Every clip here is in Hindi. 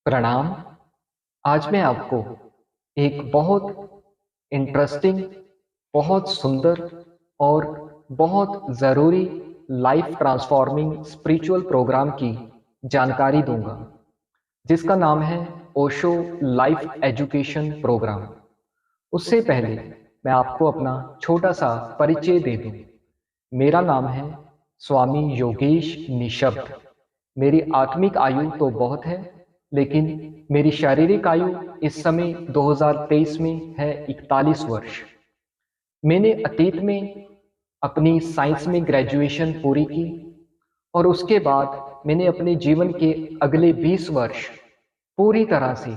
प्रणाम। आज मैं आपको एक बहुत इंटरेस्टिंग, बहुत सुंदर और बहुत ज़रूरी लाइफ ट्रांसफॉर्मिंग स्पिरिचुअल प्रोग्राम की जानकारी दूंगा, जिसका नाम है ओशो लाइफ एजुकेशन प्रोग्राम। उससे पहले मैं आपको अपना छोटा सा परिचय दे दूं। मेरा नाम है स्वामी योगेश निशब्द। मेरी आत्मिक आयु तो बहुत है, लेकिन मेरी शारीरिक आयु इस समय 2023 में है 41 वर्ष। मैंने अतीत में अपनी साइंस में ग्रेजुएशन पूरी की और उसके बाद मैंने अपने जीवन के अगले 20 वर्ष पूरी तरह से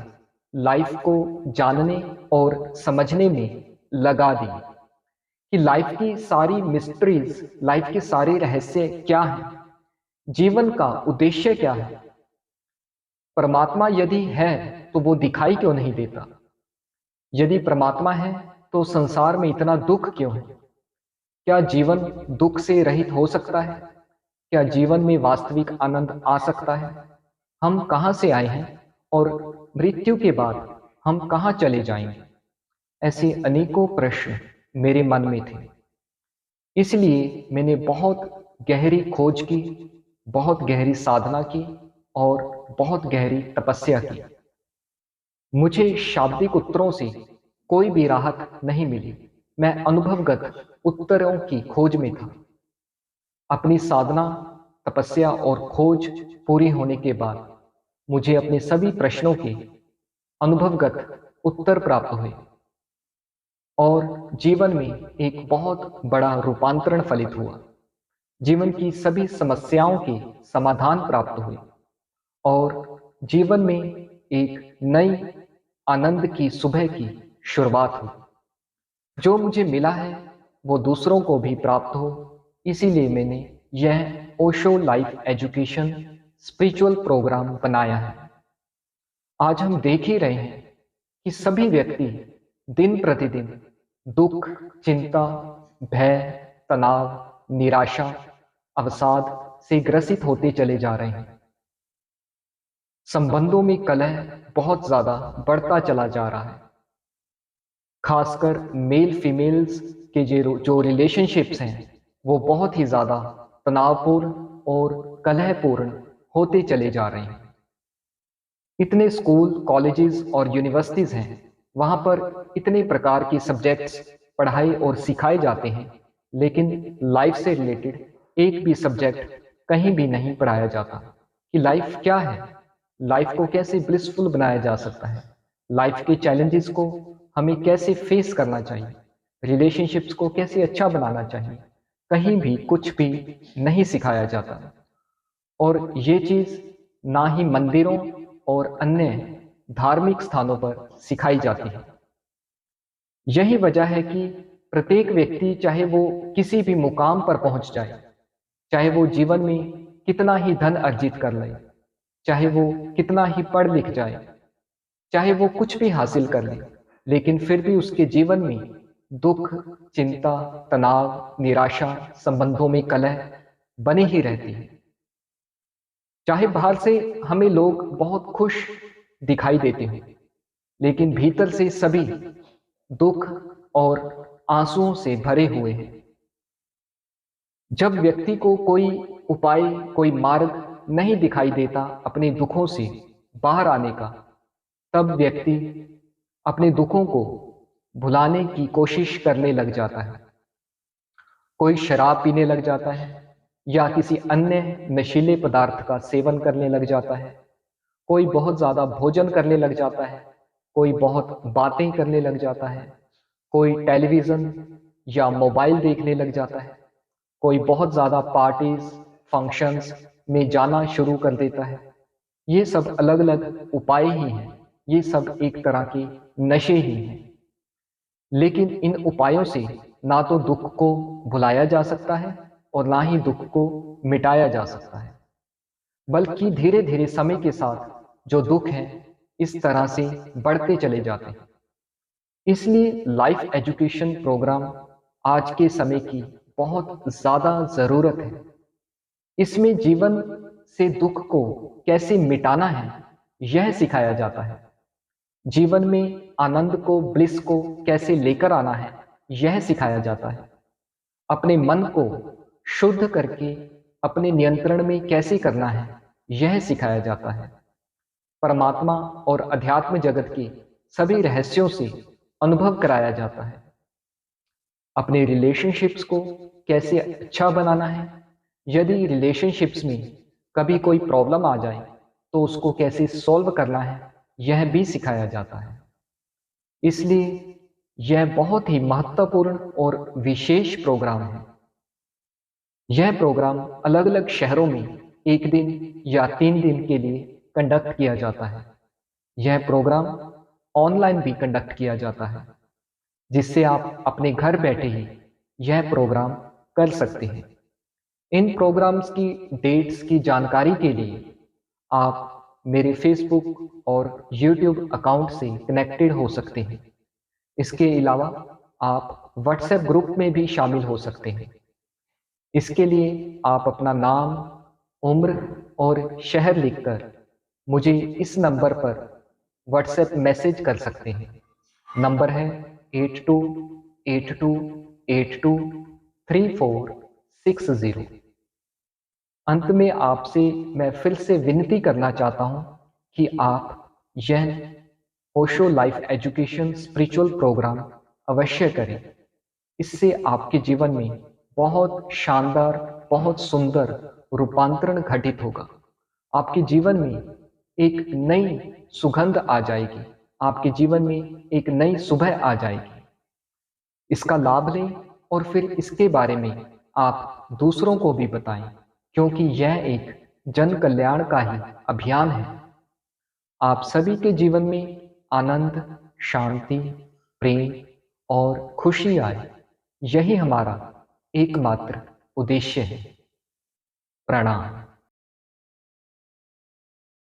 लाइफ को जानने और समझने में लगा दी कि लाइफ की सारी मिस्ट्रीज, लाइफ के सारे रहस्य क्या हैं, जीवन का उद्देश्य क्या है, परमात्मा यदि है तो वो दिखाई क्यों नहीं देता, यदि परमात्मा है तो संसार में इतना दुख क्यों है, क्या जीवन दुख से रहित हो सकता है, क्या जीवन में वास्तविक आनंद आ सकता है, हम कहाँ से आए हैं और मृत्यु के बाद हम कहाँ चले जाएंगे। ऐसे अनेकों प्रश्न मेरे मन में थे। इसलिए मैंने बहुत गहरी खोज की, बहुत गहरी साधना की और बहुत गहरी तपस्या की। मुझे शाब्दिक उत्तरों से कोई भी राहत नहीं मिली। मैं अनुभवगत उत्तरों की खोज में था। अपनी साधना, तपस्या और खोज पूरी होने के बाद मुझे अपने सभी प्रश्नों के अनुभवगत उत्तर प्राप्त हुए और जीवन में एक बहुत बड़ा रूपांतरण फलित हुआ। जीवन की सभी समस्याओं के समाधान प्राप्त हुए और जीवन में एक नई आनंद की सुबह की शुरुआत हुई। जो मुझे मिला है वो दूसरों को भी प्राप्त हो, इसीलिए मैंने यह Osho life education spiritual program बनाया है। आज हम देख ही रहे हैं कि सभी व्यक्ति दिन प्रतिदिन दुख, चिंता, भय, तनाव, निराशा, अवसाद से ग्रसित होते चले जा रहे हैं। संबंधों में कलह बहुत ज्यादा बढ़ता चला जा रहा है। खासकर मेल फीमेल्स के जो रिलेशनशिप्स हैं वो बहुत ही ज्यादा तनावपूर्ण और कलहपूर्ण होते चले जा रहे हैं। इतने स्कूल, कॉलेजेस और यूनिवर्सिटीज हैं, वहां पर इतने प्रकार के सब्जेक्ट्स पढ़ाए और सिखाए जाते हैं, लेकिन लाइफ से रिलेटेड एक भी सब्जेक्ट कहीं भी नहीं पढ़ाया जाता कि लाइफ क्या है, लाइफ को कैसे ब्लिसफुल बनाया जा सकता है, लाइफ के चैलेंजेस को हमें कैसे फेस करना चाहिए, रिलेशनशिप्स को कैसे अच्छा बनाना चाहिए। कहीं भी कुछ भी नहीं सिखाया जाता। और ये चीज ना ही मंदिरों और अन्य धार्मिक स्थानों पर सिखाई जाती है। यही वजह है कि प्रत्येक व्यक्ति, चाहे वो किसी भी मुकाम पर पहुंच जाए, चाहे वो जीवन में कितना ही धन अर्जित कर ले, चाहे वो कितना ही पढ़ लिख जाए, चाहे वो कुछ भी हासिल कर ले, लेकिन फिर भी उसके जीवन में दुख, चिंता, तनाव, निराशा, संबंधों में कलह बनी ही रहती है। चाहे बाहर से हमें लोग बहुत खुश दिखाई देते हों, लेकिन भीतर से सभी दुख और आंसुओं से भरे हुए हैं। जब व्यक्ति को कोई उपाय, कोई मार्ग नहीं दिखाई देता अपने दुखों से बाहर आने का, तब व्यक्ति अपने दुखों को भुलाने की कोशिश करने लग जाता है। कोई शराब पीने लग जाता है या किसी अन्य नशीले पदार्थ का सेवन करने लग जाता है। कोई बहुत ज्यादा भोजन करने लग जाता है, कोई बहुत बातें करने लग जाता है, कोई टेलीविजन या मोबाइल देखने लग जाता है, कोई बहुत ज्यादा पार्टीज, फंक्शंस में जाना शुरू कर देता है। ये सब अलग अलग उपाय ही हैं, ये सब एक तरह के नशे ही हैं। लेकिन इन उपायों से ना तो दुख को भुलाया जा सकता है और ना ही दुख को मिटाया जा सकता है, बल्कि धीरे धीरे समय के साथ जो दुख है इस तरह से बढ़ते चले जाते हैं। इसलिए लाइफ एजुकेशन प्रोग्राम आज के समय की बहुत ज्यादा जरूरत है। इसमें जीवन से दुख को कैसे मिटाना है, यह सिखाया जाता है। जीवन में आनंद को, ब्लिस को कैसे लेकर आना है, यह सिखाया जाता है। अपने मन को शुद्ध करके अपने नियंत्रण में कैसे करना है, यह सिखाया जाता है। परमात्मा और अध्यात्म जगत के सभी रहस्यों से अनुभव कराया जाता है। अपने रिलेशनशिप्स को कैसे अच्छा बनाना है, यदि रिलेशनशिप्स में कभी कोई प्रॉब्लम आ जाए तो उसको कैसे सॉल्व करना है, यह भी सिखाया जाता है। इसलिए यह बहुत ही महत्वपूर्ण और विशेष प्रोग्राम है। यह प्रोग्राम अलग-अलग शहरों में 1 दिन या 3 दिन के लिए कंडक्ट किया जाता है। यह प्रोग्राम ऑनलाइन भी कंडक्ट किया जाता है, जिससे आप अपने घर बैठे ही यह प्रोग्राम कर सकते हैं। इन प्रोग्राम्स की डेट्स की जानकारी के लिए आप मेरे फेसबुक और यूट्यूब अकाउंट से कनेक्टेड हो सकते हैं। इसके अलावा आप व्हाट्सएप ग्रुप में भी शामिल हो सकते हैं। इसके लिए आप अपना नाम, उम्र और शहर लिखकर मुझे इस नंबर पर व्हाट्सएप मैसेज कर सकते हैं। नंबर है 8282823460। अंत में आपसे मैं फिर से विनती करना चाहता हूँ कि आप यह Osho life education spiritual program अवश्य करें। इससे आपके जीवन में बहुत शानदार, बहुत सुंदर रूपांतरण घटित होगा। आपके जीवन में एक नई सुगंध आ जाएगी, आपके जीवन में एक नई सुबह आ जाएगी। इसका लाभ लें और फिर इसके बारे में आप दूसरों को भी बताएं, क्योंकि यह एक जन कल्याण का ही अभियान है। आप सभी के जीवन में आनंद, शांति, प्रेम और खुशी आए, यही हमारा एकमात्र उद्देश्य है। प्रणाम।